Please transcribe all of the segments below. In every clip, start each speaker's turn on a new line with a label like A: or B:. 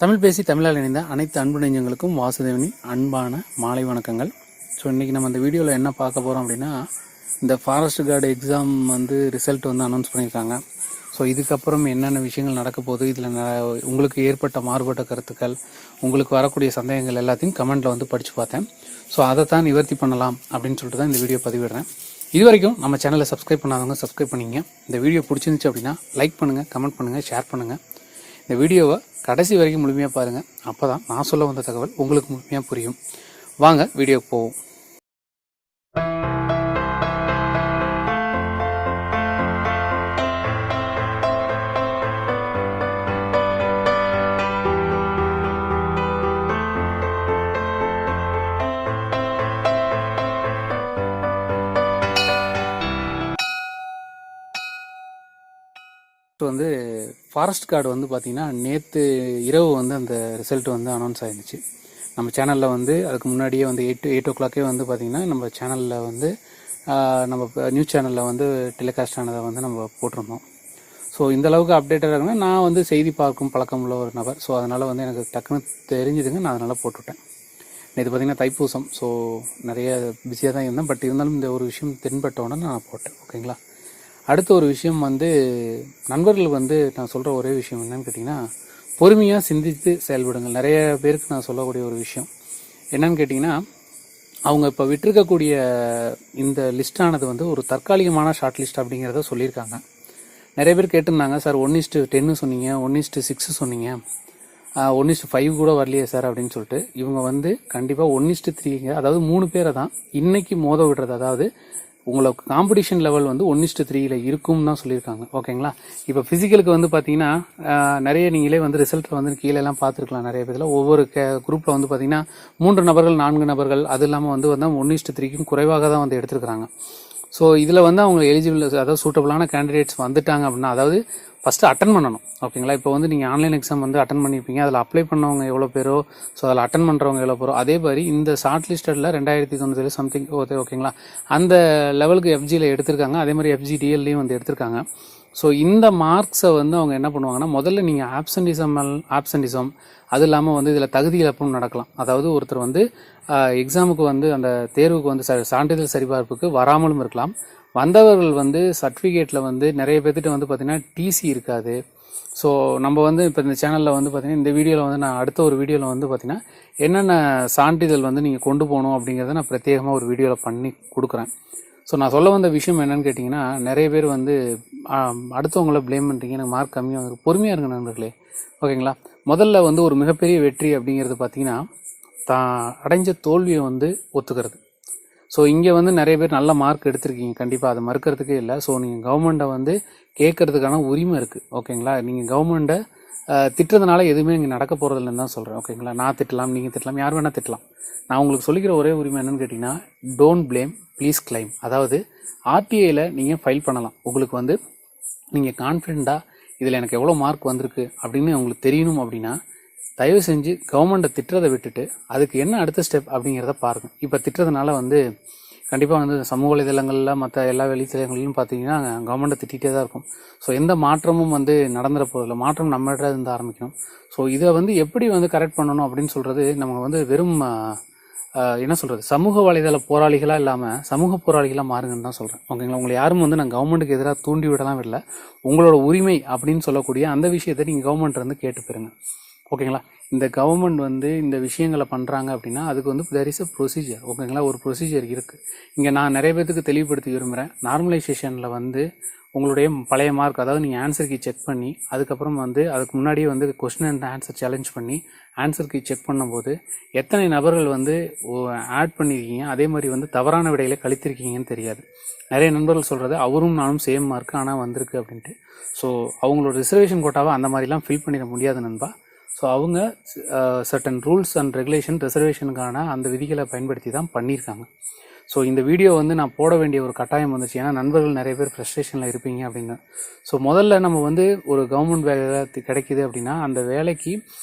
A: தமிழ் பேசி தமிழால் இணைந்த அனைத்து அன்பு நெஞ்சங்களுக்கும் வாசுதேவனின் அன்பான மாலை வணக்கங்கள். ஸோ இன்றைக்கி நம்ம இந்த வீடியோவில் என்ன பார்க்க போகிறோம் அப்படின்னா, இந்த forest card exam result announce பண்ணியிருக்காங்க. ஸோ இதுக்கப்புறம் என்னென்ன விஷயங்கள் நடக்க போகுது, இதில் உங்களுக்கு ஏற்பட்ட மாறுபட்ட கருத்துக்கள், உங்களுக்கு வரக்கூடிய சந்தேகங்கள் எல்லாத்தையும் கமெண்ட்டில் படித்து பார்த்தேன். ஸோ அதை தான் நிவர்த்தி பண்ணலாம் அப்படின்னு சொல்லிட்டு தான் இந்த வீடியோ பதிவிடுறேன். இது வரைக்கும் நம்ம சேனலை சப்ஸ்கிரைப் பண்ணாதவங்க சப்ஸ்கிரைப் பண்ணிங்க. இந்த வீடியோ பிடிச்சிருந்துச்சு அப்படின்னா லைக் பண்ணுங்கள், கமெண்ட் பண்ணுங்கள், ஷேர் பண்ணுங்கள். இந்த வீடியோவை கடைசி வரைக்கும் முழுமையாக பாருங்கள். அப்போ தான் நான் சொல்ல வந்த தகவல் உங்களுக்கு முழுமையாக புரியும். வாங்க வீடியோக்கு போவோம். ஃபாரஸ்ட் கார்டு பார்த்தீங்கன்னா நேற்று இரவு அந்த ரிசல்ட் அனௌன்ஸ் ஆயிருந்துச்சு. நம்ம சேனலில் அதுக்கு முன்னாடியே 8 o'clock பார்த்தீங்கன்னா நம்ம சேனலில் நம்ம நியூஸ் சேனலில் டெலிகாஸ்ட் ஆனதை நம்ம போட்டிருந்தோம். ஸோ இந்த அளவுக்கு அப்டேட்டாக இருக்குன்னா நான் செய்தி பார்க்கும் பழக்கம் உள்ள ஒரு நபர். ஸோ அதனால் எனக்கு டக்குன்னு தெரிஞ்சுதுங்க, நான் அதனால் போட்டுவிட்டேன். நேற்று பார்த்தீங்கன்னா தைப்பூசம். ஸோ நிறைய பிஸியாக தான் இருந்தேன். பட் இருந்தாலும் இந்த ஒரு விஷயம் தென்பட்டோன்னே நான் போட்டேன். ஓகேங்களா. அடுத்த ஒரு விஷயம் நண்பர்கள் நான் சொல்கிற ஒரே விஷயம் என்னன்னு கேட்டிங்கன்னா, பொறுமையாக சிந்தித்து செயல்படுங்கள். நிறைய பேருக்கு நான் சொல்லக்கூடிய ஒரு விஷயம் என்னன்னு கேட்டிங்கன்னா, அவங்க இப்போ விட்டிருக்கக்கூடிய இந்த லிஸ்டானது ஒரு தற்காலிகமான ஷார்ட் லிஸ்ட் அப்படிங்கிறத சொல்லியிருக்காங்க. நிறைய பேர் கேட்டிருந்தாங்க, சார் 1:10 சொன்னீங்க, 1:6 சொன்னீங்க, 1:5 கூட வரலையே சார் அப்படின்னு சொல்லிட்டு. இவங்க கண்டிப்பாக 1:3, அதாவது 3 பேரை தான் இன்னைக்கு மோத விடுறது. அதாவது உங்களுக்கு காம்படிஷன் லெவல் 1:3 இருக்கும்னு தான் சொல்லியிருக்காங்க. ஓகேங்களா. இப்போ ஃபிசிக்கலுக்கு பார்த்தீங்கன்னா நிறைய நீங்களே ரிசல்ட்டில் கீழெல்லாம் பார்த்துருக்கலாம். நிறைய பேரில் ஒவ்வொரு குரூப்பில் பார்த்தீங்கன்னா 3 நபர்கள் 4 நபர்கள் அது இல்லாமல் 1:3க்கும் குறைவாக தான் எடுத்துருக்காங்க. ஸோ இதில் அவங்க எலிஜிபிள், அதாவது சூட்டபிளான கேண்டிடேட்ஸ் வந்துட்டாங்க அப்படின்னா, அதாவது ஃபஸ்ட்டு அட்டன் பண்ணணும். ஓகேங்களா. இப்போ நீங்கள் ஆன்லைன் எக்ஸாம் அட்டன் பண்ணியிருப்பீங்க. அதில் அப்ளை பண்ணவங்க எவ்வளோ பேரோ, ஸோ அதில் அட்டன் பண்ணுறவங்க எவ்வளோ பேரோ, அதே மாதிரி இந்த ஷார்ட் லிஸ்டடில் 2097 சம்திங் ஓகேங்களா, அந்த லெவலுக்கு எஃப்ஜியில் எடுத்திருக்காங்க. அதே மாதிரி எஃப்ஜிடிஎல்லையும் எடுத்திருக்காங்க. ஸோ இந்த மார்க்ஸை அவங்க என்ன பண்ணுவாங்கன்னா, முதல்ல நீங்கள் ஆப்சண்டிசம் அது இல்லாமல் இதில் தகுதி இழப்பும் நடக்கலாம். அதாவது ஒருத்தர் எக்ஸாமுக்கு அந்த தேர்வுக்கு சான்றிதழ் சரிபார்ப்புக்கு வராமலும் இருக்கலாம். வந்தவர்கள் சர்டிஃபிகேட்டில் நிறைய பேர்த்திட்ட பார்த்தீங்கன்னா டிசி இருக்காது. ஸோ நம்ம இப்போ இந்த சேனலில் பார்த்தீங்கன்னா இந்த வீடியோவில் நான் அடுத்த ஒரு வீடியோவில் பார்த்தீங்கன்னா என்னென்ன சான்றிதழ் நீங்கள் கொண்டு போகணும் அப்படிங்கிறத நான் பிரத்யேகமாக ஒரு வீடியோவில் பண்ணி கொடுக்குறேன். ஸோ நான் சொல்ல வந்த விஷயம் என்னன்னு கேட்டிங்கன்னா, நிறைய பேர் அடுத்தவங்கள ப்ளேம் பண்ணுறீங்க, எனக்கு மார்க் கம்மியாக பொறுமையாக இருங்க நண்பர்களே. ஓகேங்களா. முதல்ல ஒரு மிகப்பெரிய வெற்றி அப்படிங்கிறது பார்த்தீங்கன்னா தான் அடைஞ்ச தோல்வியை ஒத்துக்கிறது. ஸோ இங்கே நிறைய பேர் நல்ல மார்க் எடுத்திருக்கீங்க, கண்டிப்பாக அதை மறுக்கிறதுக்கே இல்லை. ஸோ நீங்கள் கவர்மெண்ட்டை கேட்கறதுக்கான உரிமை இருக்குது. ஓகேங்களா. நீங்கள் கவர்மெண்ட்டை திட்டுறதுனால எதுவுமே இங்கே நடக்க போகிறதில்லன்னு தான் சொல்கிறேன். ஓகேங்களா. நான் திட்டலாம், நீங்கள் திட்டலாம், யார் வேணால் திட்டலாம். நான் உங்களுக்கு சொல்லிக்கிற ஒரே உரிமை என்னன்னு கேட்டிங்கன்னா, டோன்ட் பிளேம், ப்ளீஸ் கிளைம். அதாவது ஆர்டிஐயில் நீங்கள் ஃபைல் பண்ணலாம். உங்களுக்கு நீங்கள் கான்ஃபிடென்ட்டாக இதில் எனக்கு எவ்வளோ மார்க் வந்திருக்கு அப்படின்னு உங்களுக்கு தெரியணும் அப்படின்னா, தயவு செஞ்சு கவர்மெண்ட்டை திட்டுறதை விட்டுட்டு அதுக்கு என்ன அடுத்த ஸ்டெப் அப்படிங்கிறத பாருங்கள். இப்போ திட்டுறதுனால கண்டிப்பாக சமூக வலைதளங்களில் மற்ற எல்லா வெளித்தளங்களிலும் பார்த்தீங்கன்னா கவர்மெண்ட்டை திட்டிகிட்டே தான் இருக்கும். ஸோ எந்த மாற்றமும் நடந்துட போதில்லை. மாற்றம் நம்மகிட்ட இருந்து ஆரம்பிக்கணும். ஸோ இதை எப்படி கரெக்ட் பண்ணணும் அப்படின்னு சொல்கிறது, நம்ம வெறும் என்ன சொல்கிறது, சமூக வலைதள போராளிகளாக இல்லாமல் சமூக போராளிகளாக மாறுங்கன்னு தான் சொல்கிறேன். ஓகேங்களா. உங்களை யாரும் நான் கவர்மெண்ட்டுக்கு எதிராக தூண்டி விடலாம் இல்லை. உங்களோட உரிமை அப்படின்னு சொல்லக்கூடிய அந்த விஷயத்தை நீங்கள் கவர்மெண்ட் கேட்டு பெறுங்க. ஓகேங்களா. இந்த கவர்மெண்ட் இந்த விஷயங்களை பண்ணுறாங்க அப்படின்னா அதுக்கு தேர் இஸ் அ ப்ரொசீஜர். ஓகேங்களா. ஒரு ப்ரொசீஜர் இருக்குது. இங்கே நான் நிறைய பேருக்கு தெளிவுபடுத்தி விரும்புகிறேன். நார்மலைசேஷனில் உங்களுடைய பழைய மார்க், அதாவது நீங்கள் ஆன்சர் கீ செக் பண்ணி அதுக்கப்புறம் அதுக்கு முன்னாடியே கொஸ்டின் அண்ட் ஆன்சர் சேலஞ்ச் பண்ணி ஆன்சர் கீ செக் பண்ணும்போது எத்தனை நபர்கள் ஆட் பண்ணியிருக்கீங்க, அதே மாதிரி தவறான விடையில கழித்திருக்கீங்கன்னு தெரியாது. நிறைய நண்பர்கள் சொல்கிறது அவரும் நானும் சேம் மார்க் ஆனால் வந்திருக்கு அப்படின்ட்டு. ஸோ அவங்களோட ரிசர்வேஷன் கோட்டாவை அந்த மாதிரிலாம் ஃபில் பண்ணிட முடியாது நண்பா. ஸோ அவங்க சர்டன் ரூல்ஸ் அண்ட் ரெகுலேஷன் ரிசர்வேஷனுக்கான அந்த விதிகளை பயன்படுத்தி தான் பண்ணியிருக்காங்க. ஸோ இந்த வீடியோ நான் போட வேண்டிய ஒரு கட்டாயம் வந்துச்சு. ஏன்னா நண்பர்கள் நிறைய பேர் ஃப்ரஸ்ட்ரேஷனில் இருப்பீங்க அப்படின்னு. ஸோ முதல்ல நம்ம ஒரு கவர்மெண்ட் வேலை கிடைக்கிது அப்படின்னா அந்த வேலைக்கு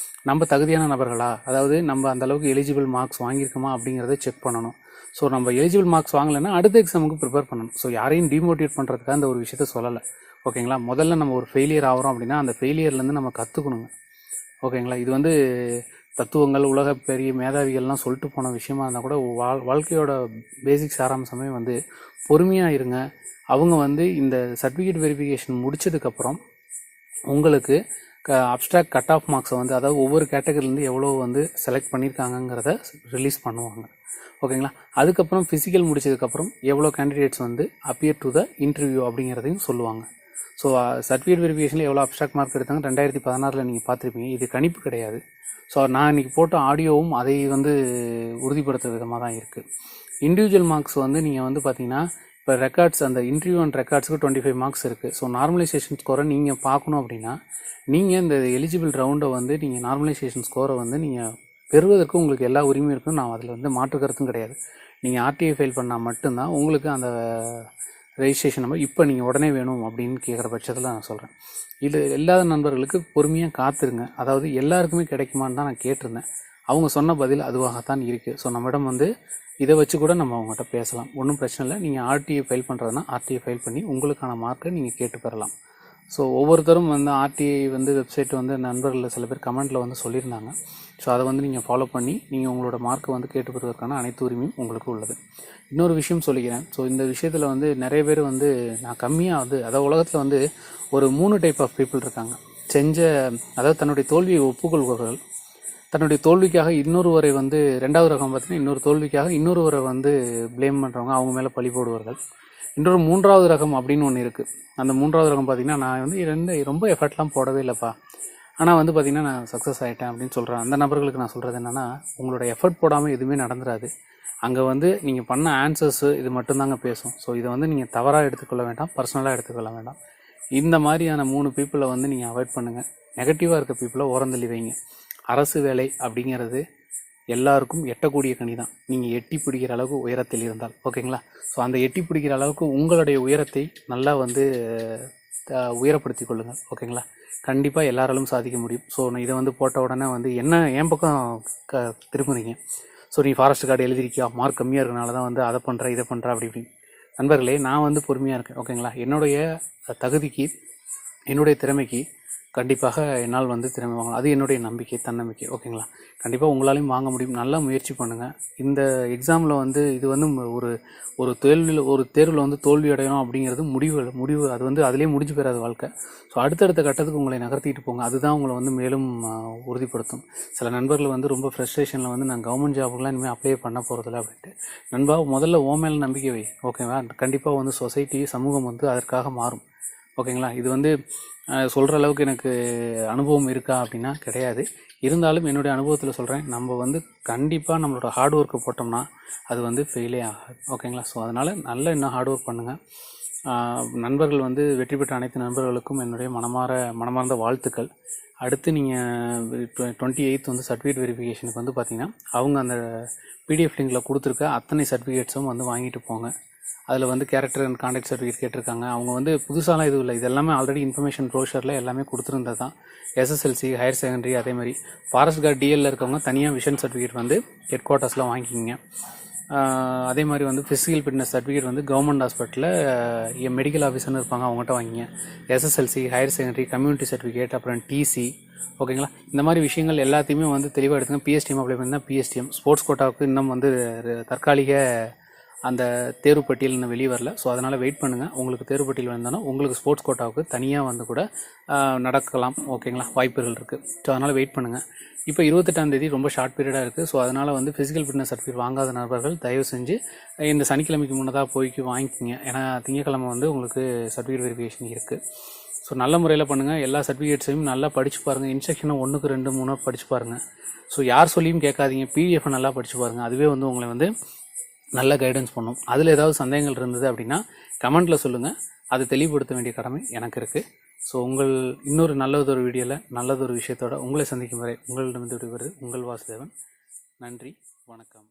A: நம்ம தகுதியான நபர்களா, அதாவது நம்ம அந்தளவுக்கு எலிஜிபிள் மார்க்ஸ் வாங்கியிருக்கோமா அப்படிங்கிறத செக் பண்ணணும். ஸோ நம்ம எலிஜிபிள் மார்க்ஸ் வாங்கலைன்னா அடுத்த எக்ஸாமுக்கு ப்ரிப்பேர் பண்ணணும். ஸோ யாரையும் டிமோட்டிவேட் பண்ணுறதுக்காக அந்த ஒரு விஷயத்த சொல்லலை. ஓகேங்களா. முதல்ல நம்ம ஒரு ஃபெயிலியர் ஆகிறோம் அப்படின்னா அந்த ஃபெயிலியர்லேருந்து நம்ம கற்றுக்கணுங்க. ஓகேங்களா. இது வந்து தத்துவங்கள் உலக பெரிய மேதாவிகள்லாம் சொல்லிட்டு போன விஷயமா இருந்தால் கூட வாழ்க்கையோட பேசிக் சாராம்சமே வந்து பொறுமையாக இருங்க. அவங்க வந்து இந்த சர்டிஃபிகேட் வெரிஃபிகேஷன் முடிச்சதுக்கப்புறம் உங்களுக்கு அப்ஸ்ட்ராக்ட் கட் ஆஃப் மார்க்ஸை வந்து அதாவது ஒவ்வொரு கேட்டகரிலேருந்து எவ்வளோ வந்து செலக்ட் பண்ணியிருக்காங்கங்கிறத ரிலீஸ் பண்ணுவாங்க. ஓகேங்களா. அதுக்கப்புறம் ஃபிசிக்கல் முடிச்சதுக்கப்புறம் எவ்வளோ கேண்டிடேட்ஸ் வந்து அப்பியர் டு த இன்டர்வியூ அப்படிங்கிறதையும் சொல்லுவாங்க. ஸோ சர்டிஃபிகேட் வெரிஃபிகேஷனில் எவ்வளோ அப்ஸ்ட்ராக்ட் மார்க் எடுத்தாங்க 2016 நீங்கள் பார்த்துருப்பீங்க. இது கணிப்பு கிடையாது. ஸோ நான் இன்றைக்கி போட்ட ஆடியோவும் அதை வந்து உறுதிப்படுத்துகிற விதமாக தான் இருக்குது. இண்டிவிஜுவல் மார்க்ஸ் வந்து நீங்கள் வந்து பார்த்தீங்கன்னா இப்போ ரெக்கார்ட்ஸ் அந்த இன்டர்வியூ அண்ட் ரெக்கார்ட்ஸுக்கு 25 மார்க்ஸ் இருக்குது. ஸோ நார்மலைசேஷன் ஸ்கோரை நீங்கள் பார்க்கணும் அப்படின்னா நீங்கள் இந்த எலிஜிபிள் ரவுண்டை வந்து நீங்கள் நார்மலைசேஷன் ஸ்கோரை வந்து நீங்கள் பெறுவதற்கு உங்களுக்கு எல்லா உரிமையும் இருக்கும். நான் அதில் வந்து மாற்று கருத்தும் கிடையாது. நீங்கள் ஆர்டிஐ ஃபைல் பண்ணால் மட்டும்தான் உங்களுக்கு அந்த ரெஜிஸ்ட்ரேஷன் நம்பர் இப்போ நீங்கள் உடனே வேணும் அப்படின்னு கேட்குற பட்சத்தில் நான் சொல்கிறேன். இது இல்லாத நண்பர்களுக்கு பொறுமையாக காத்துருங்க. அதாவது எல்லாருக்குமே கிடைக்குமான்னு தான் நான் கேட்டிருந்தேன். அவங்க சொன்ன பதில் அதுவாகத்தான் இருக்குது. ஸோ நம்மிடம் வந்து இதை வச்சு கூட நம்ம அவங்ககிட்ட பேசலாம், ஒன்றும் பிரச்சனை இல்லை. நீங்கள் ஆர்டிஐ ஃபைல் பண்ணுறதுனா ஆர்டிஐ ஃபைல் பண்ணி உங்களுக்கான மார்க்கை நீங்கள் கேட்டு பெறலாம். ஸோ ஒவ்வொருத்தரும் வந்து ஆர்டிஐ வந்து வெப்சைட் வந்து நண்பர்களில் சில பேர் கமெண்ட்டில் வந்து சொல்லியிருந்தாங்க. ஸோ அதை வந்து நீங்கள் ஃபாலோ பண்ணி நீங்கள் உங்களோட மார்க்கை வந்து கேட்டு பெறுவதற்கான அனைத்து உரிமையும் உங்களுக்கு உள்ளது. இன்னொரு விஷயம் சொல்லிக்கிறேன். ஸோ இந்த விஷயத்தில் வந்து நிறைய பேர் வந்து நான் கம்மியாக வந்து அதாவது உலகத்தில் வந்து ஒரு 3 டைப் ஆஃப் பீப்புள் இருக்காங்க. அதாவது தன்னுடைய தோல்வியை ஒப்புக்கொள்பவர்கள், தன்னுடைய தோல்விக்காக இன்னொருவரை வந்து 2வது ரகம் பார்த்தீங்கன்னா இன்னொரு தோல்விக்காக இன்னொருவரை வந்து ப்ளேம் பண்ணுறவங்க, அவங்க மேலே பழி போடுவார்கள். இன்னொரு 3வது ரகம் அப்படின்னு ஒன்று இருக்குது. அந்த 3வது ரகம் பார்த்திங்கன்னா நான் வந்து ரொம்ப எஃபர்ட்லாம் போடவே இல்லைப்பா, ஆனால் வந்து பார்த்திங்கன்னா நான் சக்ஸஸ் ஆகிட்டேன் அப்படின்னு சொல்கிறேன். அந்த நபர்களுக்கு நான் சொல்கிறது என்னென்னா, உங்களோட எஃபர்ட் போடாமல் எதுவுமே நடந்துடாது. அங்கே வந்து நீங்கள் பண்ண ஆன்சர்ஸு இது மட்டும்தாங்க பேசும். ஸோ இதை வந்து நீங்கள் தவறாக எடுத்துக்கொள்ள வேண்டாம், பர்சனலாக எடுத்துக்கொள்ள வேண்டாம். இந்த மாதிரியான 3 பீப்புளை வந்து நீங்கள் அவாய்ட் பண்ணுங்கள். நெகட்டிவாக இருக்க பீப்புளை ஓரந்தள்ளி வைங்க. அரசு வேலை அப்படிங்கிறது எல்லாருக்கும் எட்டக்கூடிய கனி தான், நீங்கள் எட்டி பிடிக்கிற அளவுக்கு உயரத்தில் இருந்தால். ஓகேங்களா. ஸோ அந்த எட்டி பிடிக்கிற அளவுக்கு உங்களுடைய உயரத்தை நல்லா வந்து உயரப்படுத்தி கொள்ளுங்கள். ஓகேங்களா. கண்டிப்பாக எல்லாராலும் சாதிக்க முடியும். ஸோ நான் இதை வந்து போட்ட உடனே வந்து என்ன என் பக்கம் திரும்புறீங்க. ஸோ நீ ஃபாரஸ்ட் கார்டு எழுதிருக்கியா, மார்க் கம்மியாக இருக்கனால தான் வந்து அதை பண்ணுற இதை பண்ணுற அப்படி இப்படின்னு. நண்பர்களே, நான் வந்து பொறுமையாக இருக்கேன். ஓகேங்களா. என்னுடைய தகுதிக்கு என்னுடைய திறமைக்கு கண்டிப்பாக என்னால் வந்து திறமை வாங்கலாம். அது என்னுடைய நம்பிக்கை, தன்னம்பிக்கை. ஓகேங்களா. கண்டிப்பாக உங்களாலையும் வாங்க முடியும். நல்லா முயற்சி பண்ணுங்கள். இந்த எக்ஸாமில் வந்து இது வந்து ஒரு தேர்வில் வந்து தோல்வி அடையணும் அப்படிங்கிறது முடிவு அது வந்து அதிலே முடிஞ்சு போயிடாது வாழ்க்கை. ஸோ அடுத்தடுத்த கட்டத்துக்கு உங்களை நகர்த்திட்டு போங்க. அதுதான் உங்களை வந்து மேலும் உறுதிப்படுத்தும். சில நண்பர்கள் வந்து ரொம்ப ஃப்ரஸ்ட்ரேஷனில் வந்து நான் கவர்மெண்ட் ஜாபுக்கெலாம் இனிமேல் அப்ளை பண்ண போகிறதில்ல அப்படின்ட்டு. நண்பா, முதல்ல மேலே நம்பிக்கை வை. ஓகேவா. கண்டிப்பாக வந்து சொசைட்டி, சமூகம் வந்து அதற்காக மாறும். ஓகேங்களா. இது வந்து சொல்கிற அளவுக்கு எனக்கு அனுபவம் இருக்கா அப்படின்னா கிடையாது. இருந்தாலும் என்னுடைய அனுபவத்தில் சொல்கிறேன், நம்ம வந்து கண்டிப்பாக நம்மளோட ஹார்ட் ஒர்க்கை போட்டோம்னா அது வந்து ஃபெயிலே ஆகாது. ஓகேங்களா. ஸோ அதனால் நல்லா இன்னும் ஹார்ட் ஒர்க் பண்ணுங்கள். நண்பர்கள் வந்து வெற்றி பெற்ற அனைத்து நண்பர்களுக்கும் என்னுடைய மனமார்ந்த வாழ்த்துக்கள். அடுத்து நீங்கள் 28 வந்து சர்டிஃபிகேட் வெரிஃபிகேஷனுக்கு வந்து பார்த்திங்கன்னா அவங்க அந்த பிடிஎஃப் லிங்கில் கொடுத்துருக்க அத்தனை சர்டிஃபிகேட்ஸும் வந்து வாங்கிட்டு போங்க. அதில் வந்து கேரக்டர் அண்ட் கான்டாக்ட் சர்டிஃபிகேட் கேட்டிருக்காங்க. அவங்க வந்து புதுசாலாம் எதுவும் இல்லை, இது எல்லாமே ஆல்ரெடி இன்ஃபர்மேஷன் ப்ரோஷரில் எல்லாமே கொடுத்துருந்தது தான். எஸ்எஸ்எல்சி, ஹையர் செகண்டரி, அதே மாதிரி ஃபாரஸ்ட் கார்டு டிஎல்ல இருக்கவங்க தனியாக விஷன் சர்டிஃபிகேட் வந்து ஹெட் குவார்ட்டர்ஸில் வாங்கிக்கிங்க. அதே மாதிரி வந்து ஃபிசிக்கல் ஃபிட்னஸ் சர்டிஃபிகேட் வந்து கவர்மெண்ட் ஹாஸ்பிட்டலில் மெடிக்கல் ஆஃபீஸர்னு இருப்பாங்க, அவங்ககிட்ட வாங்கிங்க. SSLC, higher secondary, community certificate, அப்புறம் டிசி. ஓகேங்களா. இந்த மாதிரி விஷயங்கள் எல்லாத்தையுமே வந்து தெளிவாக எடுத்துங்க. பிஎஸ்டிஎம் அப்ளை பண்ணி தான் பிஎஸ்டிஎம் ஸ்போர்ட்ஸ் கோட்டாவுக்கு இன்னும் வந்து தற்காலிக அந்த தேர்வு பட்டியல் இன்னும் வெளியே வரல. ஸோ அதனால் வெயிட் பண்ணுங்கள். உங்களுக்கு தேர்வு பட்டியல் வந்தாலும் உங்களுக்கு ஸ்போர்ட்ஸ் கோட்டாவுக்கு தனியாக வந்து கூட நடக்கலாம். ஓகேங்களா. வாய்ப்புகள் இருக்குது. ஸோ அதனால் வெயிட் பண்ணுங்கள். இப்போ 28ஆம் தேதி ரொம்ப ஷார்ட் பீரியடாக இருக்குது. ஸோ அதனால் வந்து ஃபிசிக்கல் ஃபிட்னஸ் சர்டிஃபிகேட் வாங்காத நபர்கள் தயவு செஞ்சு இந்த சனிக்கிழமைக்கு முன்னதாக வாங்கிக்கிங்க. ஏன்னா திங்கக்கிழமை வந்து உங்களுக்கு சர்டிஃபிகேட் வெரிஃபிகேஷன் இருக்குது. ஸோ நல்ல முறையில் பண்ணுங்கள். எல்லா சர்டிஃபிகேட்ஸையும் நல்லா படித்து பாருங்கள். இன்ஸ்ட்ரக்ஷனை 1க்கு 2 3 படித்து பாருங்கள். ஸோ யார் சொல்லியும் கேட்காதீங்க. பிடிஎஃப் நல்லா படித்து பாருங்கள். அதுவே வந்து உங்களை வந்து நல்ல கைடன்ஸ் பண்ணும். அதில் ஏதாவது சந்தேகங்கள் இருந்தது அப்படின்னா கமெண்ட்டில் சொல்லுங்கள். அதை தெளிவுபடுத்த வேண்டிய கடமை எனக்கு இருக்குது. ஸோ இன்னொரு நல்லதொரு வீடியோவில் நல்லதொரு விஷயத்தோடு உங்களை சந்திக்கும் வரை உங்களிடமிருந்து விடுவது உங்கள் வாசுதேவன். நன்றி, வணக்கம்.